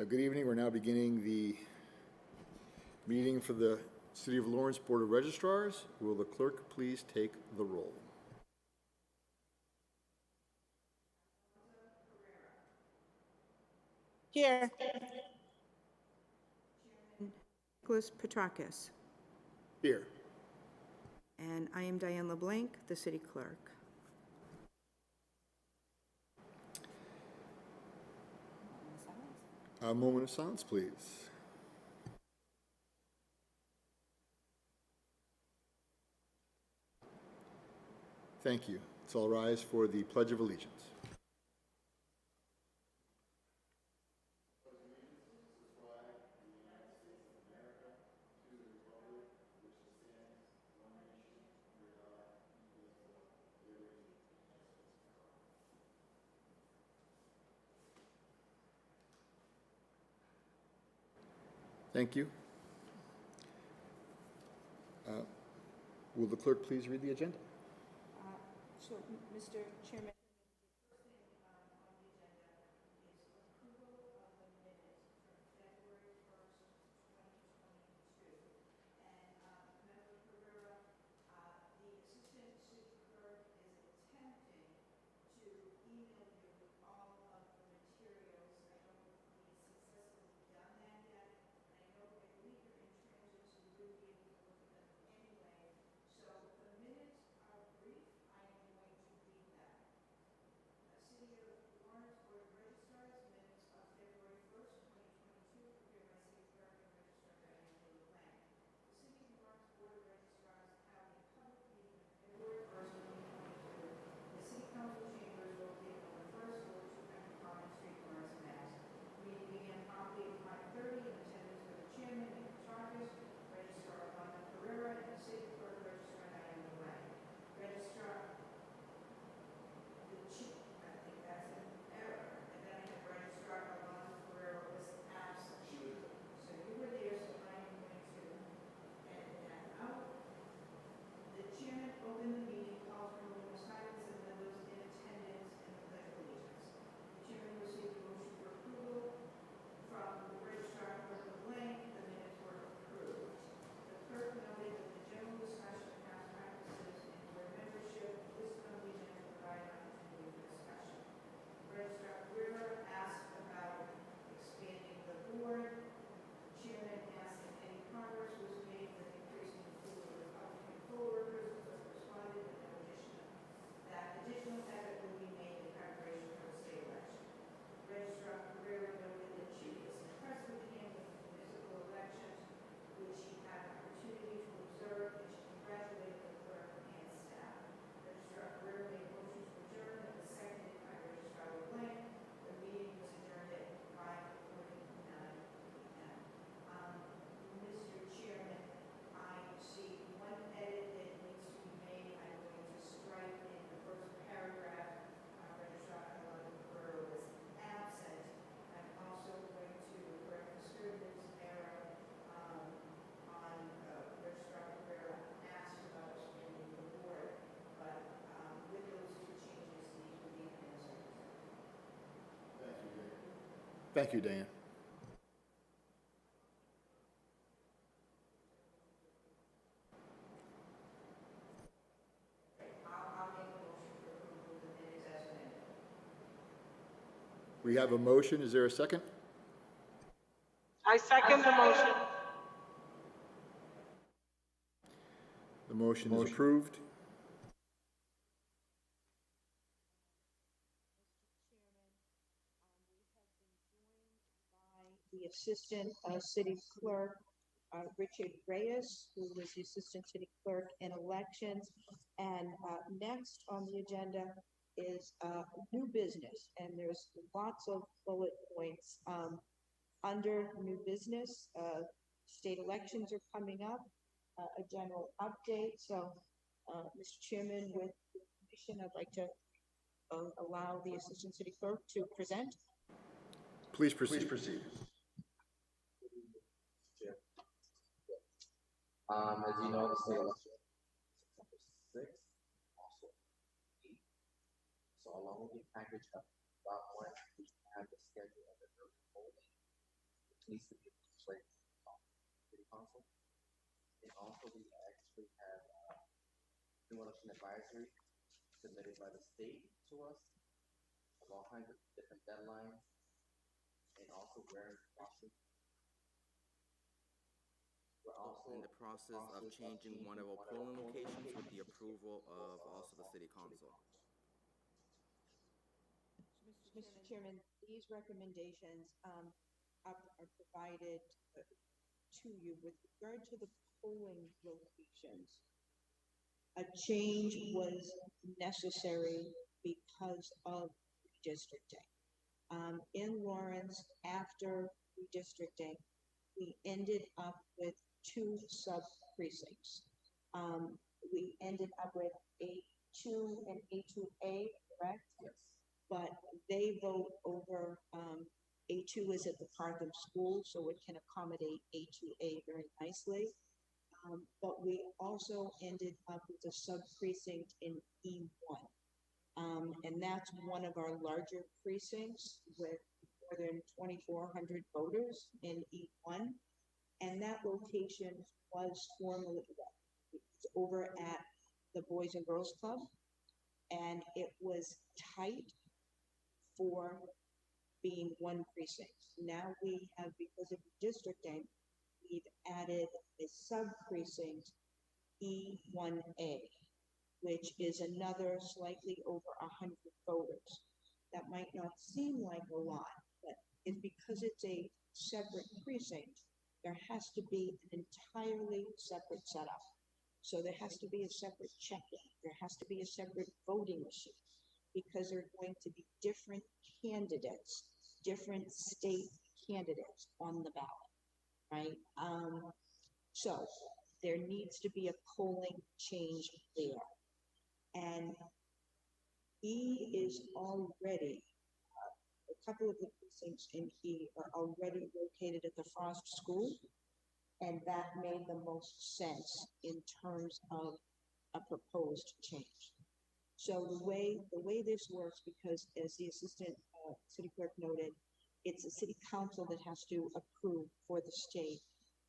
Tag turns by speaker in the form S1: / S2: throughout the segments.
S1: Good evening. We're now beginning the meeting for the City of Lawrence Board of Registrars. Will the clerk please take the roll?
S2: Here. Nicholas Petrakis.
S1: Here.
S2: And I am Diane LeBlanc, the city clerk.
S1: A moment of silence, please. Thank you. Let's all rise for the Pledge of Allegiance. Thank you. Will the clerk please read the agenda?
S2: So, Mr. Chairman,
S1: Thank you, Diane. We have a motion. Is there a second?
S3: I second the motion.
S1: The motion is approved.
S2: The Assistant City Clerk, Richard Reyes, who was the Assistant City Clerk in Elections. And next on the agenda is new business. And there's lots of bullet points under new business. State elections are coming up, a general update. So, Mr. Chairman, with permission, I'd like to allow the Assistant City Clerk to present.
S1: Please proceed.
S4: As you know, the state election September 6th, also 8th. So along with the package of about what we have the schedule of the early polling needs to be placed on city council. And also we actually have new election advisory submitted by the state to us of all kinds of different deadlines, and also we're in the process. We're also
S5: In the process of changing one of our polling locations with the approval of also the city council.
S2: Mr. Chairman, these recommendations are provided to you with regard to the polling locations. A change was necessary because of redistricting. In Lawrence, after redistricting, we ended up with two sub-precincts. We ended up with A2 and A2A, correct?
S4: yes.
S2: But they vote over, A2 is at the Partham School, so it can accommodate A2A very nicely. But we also ended up with a sub-precinct in E1. And that's one of our larger precincts with more than 2,400 voters in E1. And that location was formerly, it's over at the Boys and Girls Club. And it was tight for being one precinct. Now we have, because of districting, we've added a sub-precinct, E1A, which is another slightly over 100 voters. That might not seem like a lot, but it's because it's a separate precinct, there has to be an entirely separate setup. So there has to be a separate check-in, there has to be a separate voting machine, because there are going to be different candidates, different state candidates on the ballot, right? So there needs to be a polling change there. And E is already, a couple of the precincts in E are already located at the Frost School, and that made the most sense in terms of a proposed change. So the way this works, because as the assistant city clerk noted, it's the city council that has to approve for the state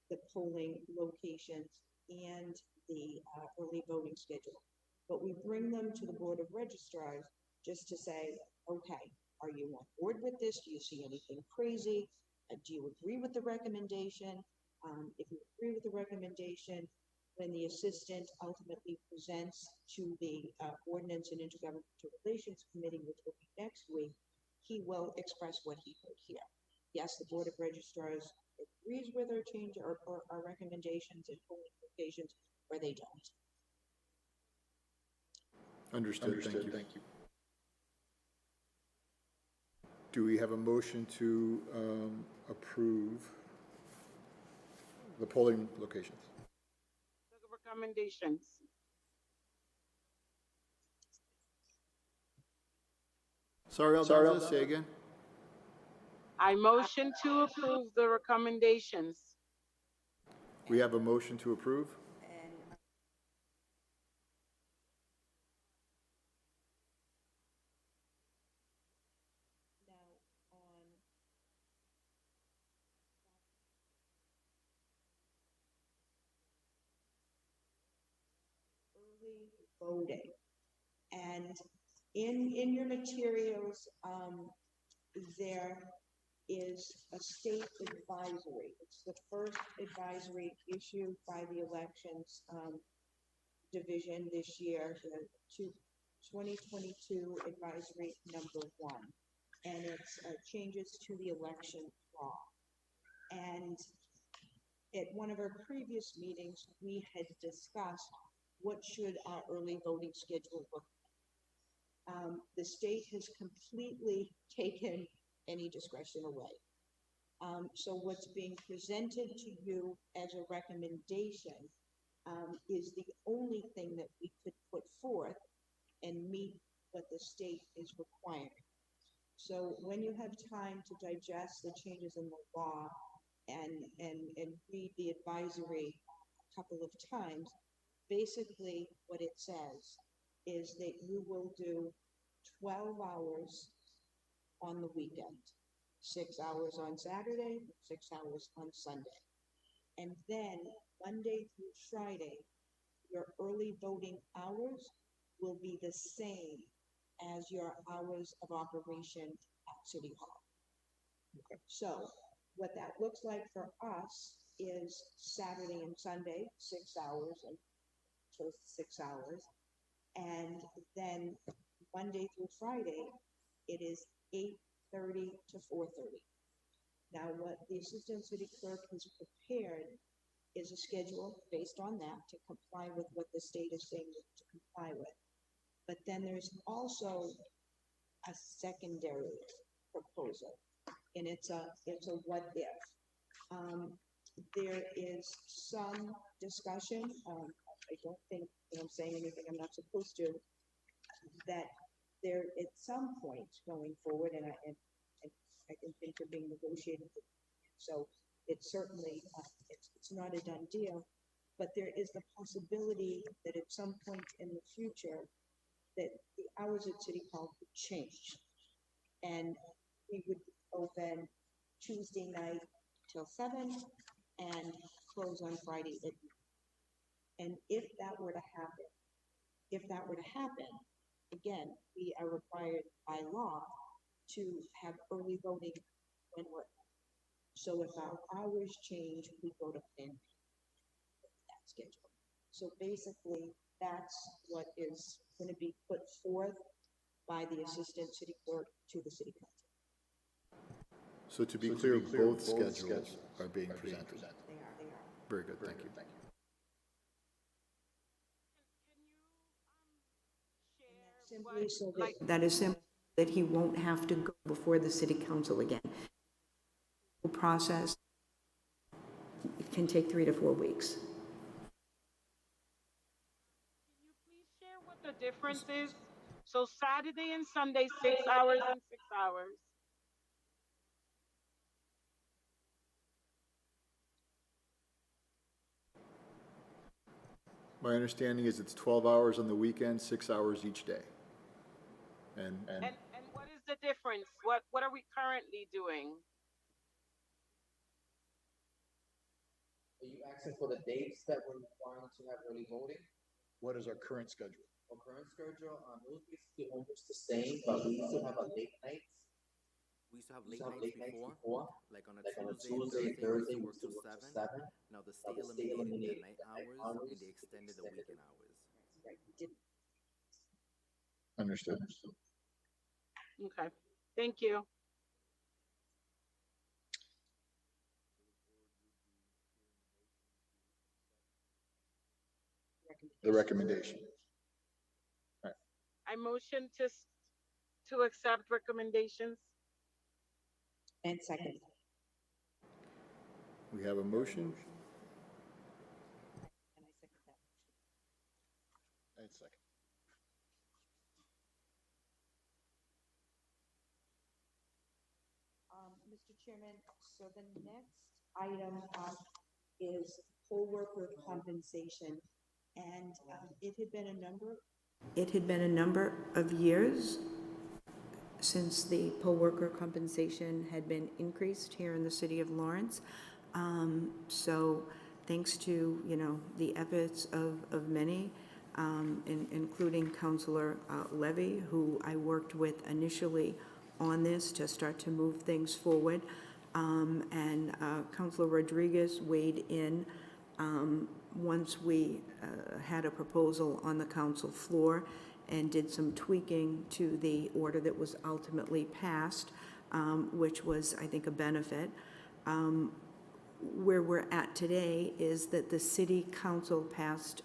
S2: the polling locations and the early voting schedule. But we bring them to the Board of Registrars just to say, okay, are you on board with this? Do you see anything crazy? Do you agree with the recommendation? If you agree with the recommendation, when the assistant ultimately presents to the Ordinance and Intergovernmental Relations Committee, which will be next week, he will express what he heard here. Yes, the Board of Registrars agrees with our change or our recommendations and polling locations, or they don't.
S1: Understood, thank you. Do we have a motion to approve the polling locations?
S3: The recommendations.
S1: Sorry, Aldonza, say again.
S3: I motion to approve the recommendations.
S1: We have a motion to approve.
S2: And now on early voting. And in your materials, there is a state advisory. It's the first advisory issued by the elections division this year, the 2022 advisory number 1. And it's changes to the election law. And at one of our previous meetings, we had discussed what should our early voting schedule look like. The state has completely taken any discretion away. So what's being presented to you as a recommendation is the only thing that we could put forth and meet what the state is requiring. So when you have time to digest the changes in the law and read the advisory a couple of times, basically what it says is that you will do 12 hours on the weekend. 6 hours on Saturday, 6 hours on Sunday. And then Monday through Friday, your early voting hours will be the same as your hours of operation at City Hall. So what that looks like for us is Saturday and Sunday, 6 hours and close to 6 hours. And then Monday through Friday, it is 8:30 to 4:30. Now, what the Assistant City Clerk has prepared is a schedule based on that to comply with what the state is saying to comply with. But then there's also a secondary proposal, and it's a what if. There is some discussion, I don't think that I'm saying anything I'm not supposed to, that there at some point going forward, and I can think of being negotiated. So it's certainly, it's not a done deal, but there is the possibility that at some point in the future, that the hours at City Hall could change. And we would open Tuesday night till 7 and close on Friday at 9. And if that were to happen, again, we are required by law to have early voting when we're. So if our hours change, we go to plan that schedule. So basically, that's what is going to be put forth by the Assistant City Clerk to the City Council.
S1: So to be clear, both schedules are being presented.
S2: They are.
S1: Very good, thank you.
S2: Simply so
S3: Like,
S2: that is simply that he won't have to go before the City Council again. The process, it can take 3 to 4 weeks.
S3: can you please share what the difference is? So Saturday and Sunday, 6 hours and 6 hours.
S1: My understanding is it's 12 hours on the weekend, 6 hours each day. And
S3: And what is the difference? What are we currently doing?
S4: Are you asking for the dates that we're requiring to have early voting?
S1: what is our current schedule?
S4: Our current schedule, it was basically almost the same, but we used to have a late nights.
S5: We used to have
S4: We
S5: late
S4: used to have
S5: nights
S4: late nights
S5: before,
S4: before.
S5: like on a
S4: Like on a
S5: Tuesday and Thursday, we used to work till
S4: to
S5: 7.
S4: 7.
S5: Now the
S4: Now
S5: state
S4: the state
S5: eliminated the
S4: eliminated
S5: night
S4: the night
S5: hours
S4: hours
S5: and they extended the weekend hours.
S2: Right, we didn't.
S1: Understood.
S3: Okay, thank you.
S1: The recommendation.
S3: I motion to accept recommendations.
S2: And second.
S1: We have a motion.
S2: And I second that.
S1: And second.
S2: Mr. Chairman, so the next item up is poll worker compensation. And it had been a number of years since the poll worker compensation had been increased here in the city of Lawrence. So thanks to, the efforts of many, including Councilor Levy, who I worked with initially on this to start to move things forward. And Councilor Rodriguez weighed in once we had a proposal on the council floor and did some tweaking to the order that was ultimately passed, which was, I think, a benefit. Where we're at today is that the city council passed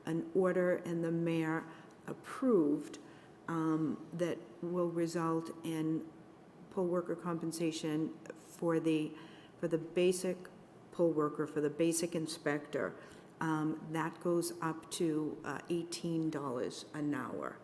S2: an order and the mayor approved that will result in poll worker compensation for the basic poll worker, for the basic inspector. That goes up to $18 an hour.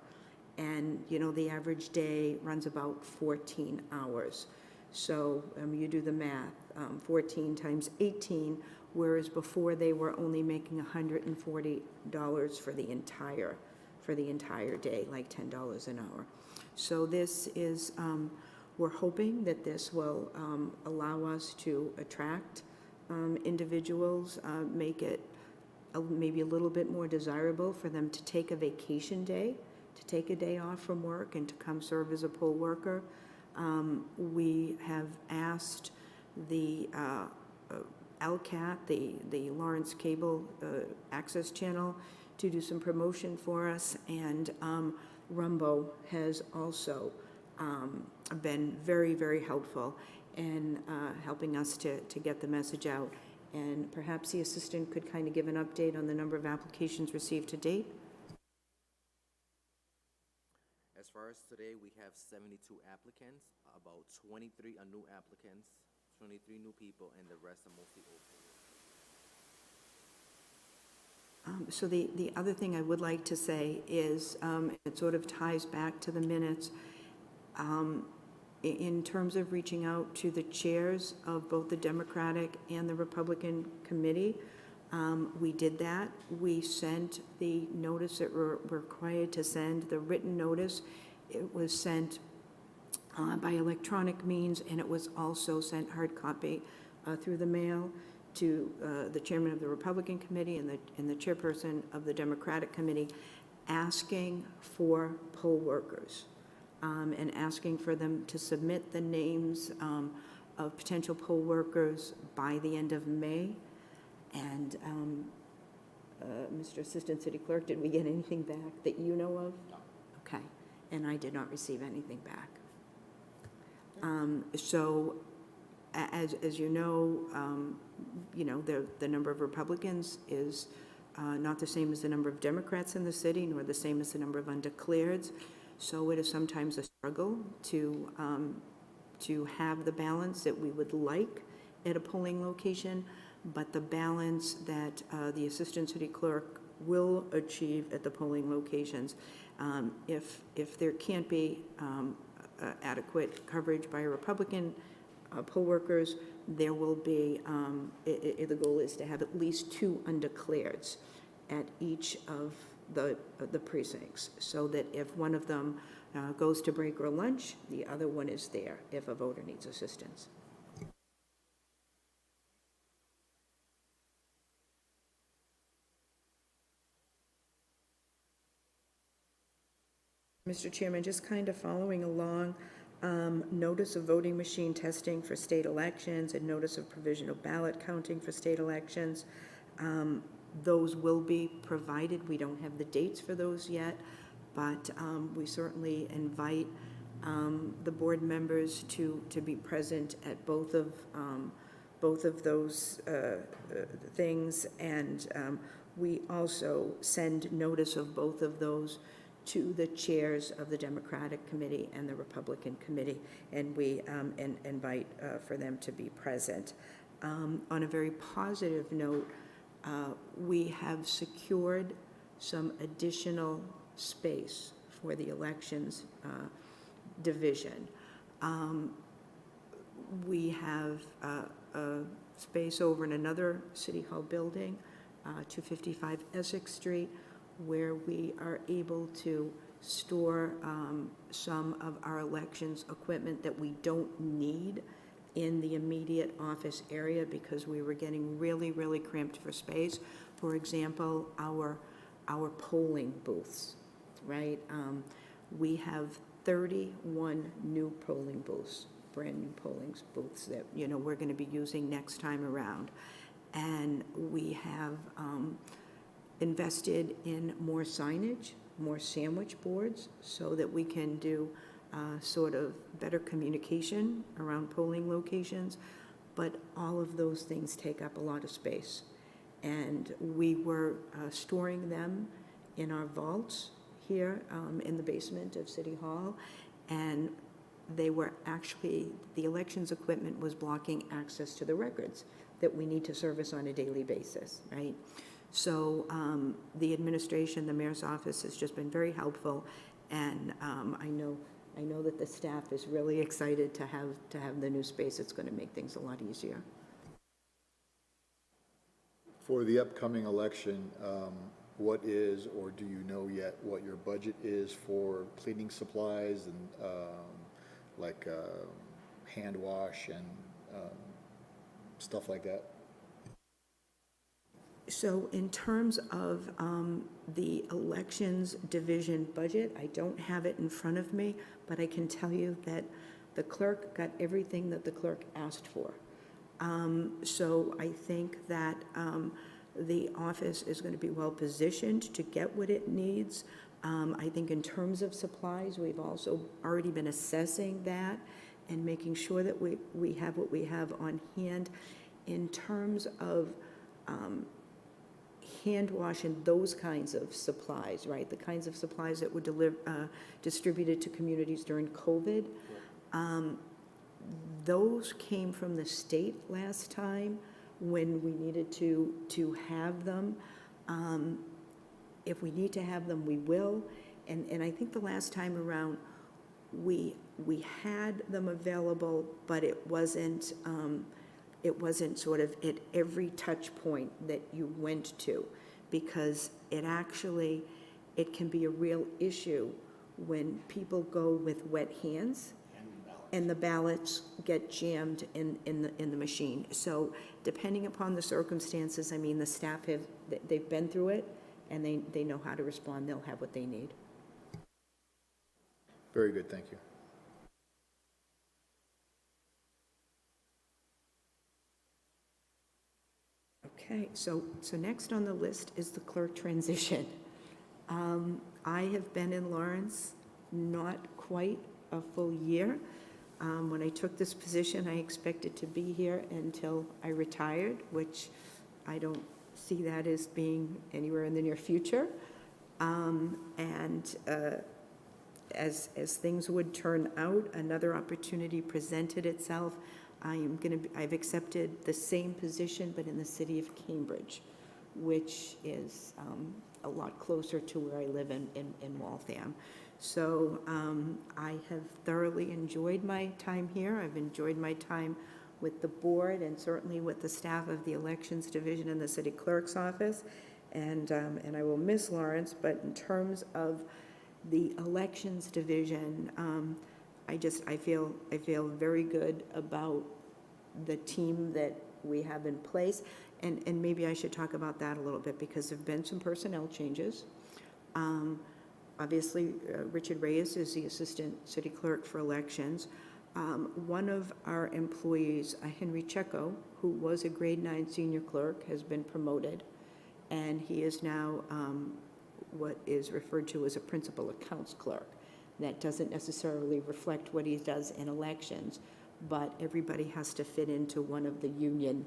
S2: And, the average day runs about 14 hours. So you do the math, 14 times 18, whereas before they were only making $140 for the entire day, like $10 an hour. So this is
S6: We're hoping that this will allow us to attract individuals, make it maybe a little bit more desirable for them to take a vacation day, to take a day off from work and to come serve as a poll worker. We have asked the LCAT, the Lawrence Cable Access Channel, to do some promotion for us, and Rumbo has also been very, very helpful in helping us to get the message out. And perhaps the assistant could kind of give an update on the number of applications received to date.
S5: As far as today, we have 72 applicants, about 23 are new applicants, 23 new people, and the rest are mostly old people.
S6: So the other thing I would like to say is, it sort of ties back to the minutes, in terms of reaching out to the chairs of both the Democratic and the Republican committee. We did that. We sent the notice that we're required to send, the written notice. It was sent by electronic means, and it was also sent hard copy through the mail to the chairman of the Republican committee and the chairperson of the Democratic committee, asking for poll workers and asking for them to submit the names of potential poll workers by the end of May. And Mr. Assistant City Clerk, did we get anything back that you know of?
S4: No.
S6: Okay, and I did not receive anything back. So, as you know, the number of Republicans is not the same as the number of Democrats in the city, nor the same as the number of undeclareds. So it is sometimes a struggle to have the balance that we would like at a polling location, but the balance that the Assistant City Clerk will achieve at the polling locations, if there can't be adequate coverage by Republican poll workers, there will be, the goal is to have at least 2 undeclareds at each of the precincts, so that if one of them goes to break or lunch, the other one is there if a voter needs assistance. Mr. Chairman, just kind of following along, notice of voting machine testing for state elections and notice of provisional ballot counting for state elections. Those will be provided. We don't have the dates for those yet, but we certainly invite the board members to be present at both of those things, and we also send notice of both of those to the chairs of the Democratic Committee and the Republican Committee, and we invite for them to be present. On a very positive note, we have secured some additional space for the elections division. We have a space over in another City Hall building, 255 Essex Street, where we are able to store some of our elections equipment that we don't need in the immediate office area because we were getting really, really cramped for space. For example, our polling booths, right? We have 31 new polling booths, brand new polling booths that we're going to be using next time around, and we have invested in more signage, more sandwich boards, so that we can do sort of better communication around polling locations. But all of those things take up a lot of space. And we were storing them in our vaults here in the basement of City Hall. And they were actually, the elections equipment was blocking access to the records that we need to service on a daily basis, right? So the administration, the mayor's office has just been very helpful, and I know that the staff is really excited to have the new space. It's going to make things a lot easier.
S1: For the upcoming election, what is, or do you know yet, what your budget is for cleaning supplies and like hand wash and stuff like that?
S6: So in terms of the elections division budget, I don't have it in front of me, but I can tell you that the clerk got everything that the clerk asked for. So I think that the office is going to be well positioned to get what it needs. I think in terms of supplies, we've also already been assessing that and making sure that we have what we have on hand. In terms of hand wash and those kinds of supplies, right? The kinds of supplies that were distributed to communities during COVID. Those came from the state last time when we needed to have them. If we need to have them, we will. And I think the last time around, we had them available, but it wasn't sort of at every touch point that you went to, because it can be a real issue when people go with wet hands and the ballots get jammed in the machine. So depending upon the circumstances, I mean, the staff they've been through it and they know how to respond. They'll have what they need.
S1: Very good, thank you.
S6: Okay, so next on the list is the clerk transition. I have been in Lawrence not quite a full year. When I took this position, I expected to be here until I retired, which I don't see that as being anywhere in the near future. As things would turn out, another opportunity presented itself. I've accepted the same position, but in the city of Cambridge, which is a lot closer to where I live in Waltham. So I have thoroughly enjoyed my time here. I've enjoyed my time with the board and certainly with the staff of the elections division in the city clerk's office. And I will miss Lawrence, but in terms of the elections division, I feel very good about the team that we have in place. And maybe I should talk about that a little bit, because there have been some personnel changes. Obviously, Richard Reyes is the assistant city clerk for elections. One of our employees, Henry Checo, who was a grade 9 senior clerk, has been promoted, and he is now what is referred to as a principal accounts clerk. That doesn't necessarily reflect what he does in elections, but everybody has to fit into one of the union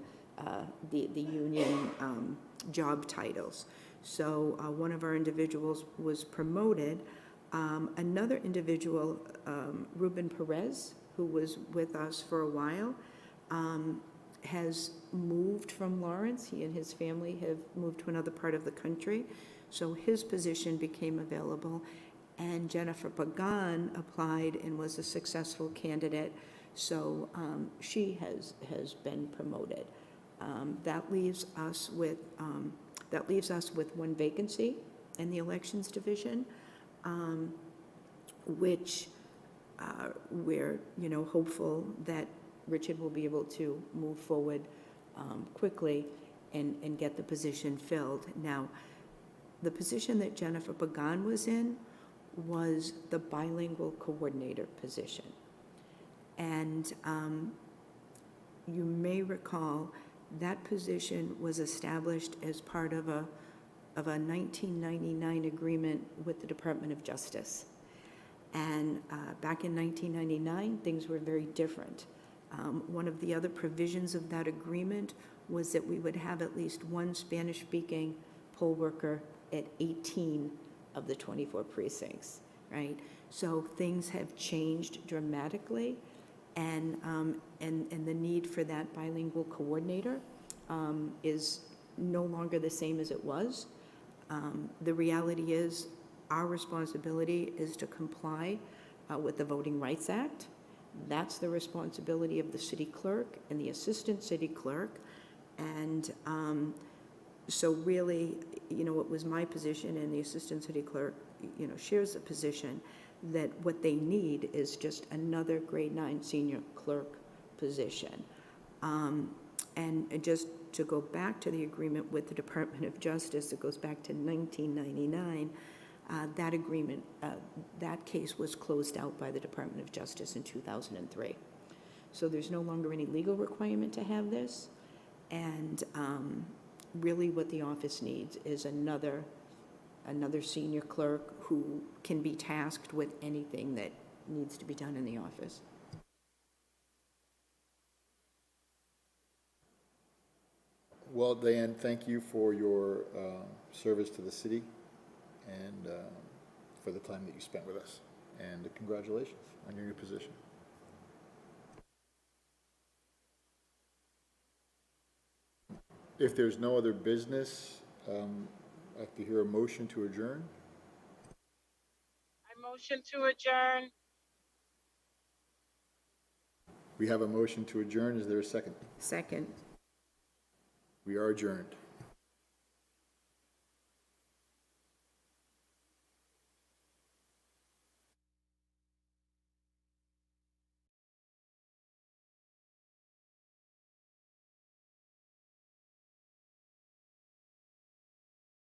S6: job titles. So one of our individuals was promoted. Another individual, Ruben Perez, who was with us for a while, has moved from Lawrence. He and his family have moved to another part of the country. So his position became available. And Jennifer Pagan applied and was a successful candidate. So she has been promoted. That leaves us with one vacancy in the elections division, which we're hopeful that Richard will be able to move forward quickly and get the position filled. Now, the position that Jennifer Pagan was in was the bilingual coordinator position. And you may recall that position was established as part of a 1999 agreement with the Department of Justice. And back in 1999, things were very different. One of the other provisions of that agreement was that we would have at least one Spanish-speaking poll worker at 18 of the 24 precincts, right? So things have changed dramatically, and the need for that bilingual coordinator is no longer the same as it was. The reality is our responsibility is to comply with the Voting Rights Act. That's the responsibility of the city clerk and the assistant city clerk. And so really, it was my position and the assistant city clerk, shares the position that what they need is just another grade 9 senior clerk position. And just to go back to the agreement with the Department of Justice, it goes back to 1999, that agreement, that case was closed out by the Department of Justice in 2003. So there's no longer any legal requirement to have this, and really what the office needs is another senior clerk who can be tasked with anything that needs to be done in the office.
S1: Well, Diane, thank you for your service to the city and for the time that you spent with us. And congratulations on your new position. If there's no other business, I'd like to hear a motion to adjourn.
S3: I motion to adjourn.
S1: We have a motion to adjourn. Is there a second?
S6: Second.
S1: We are adjourned.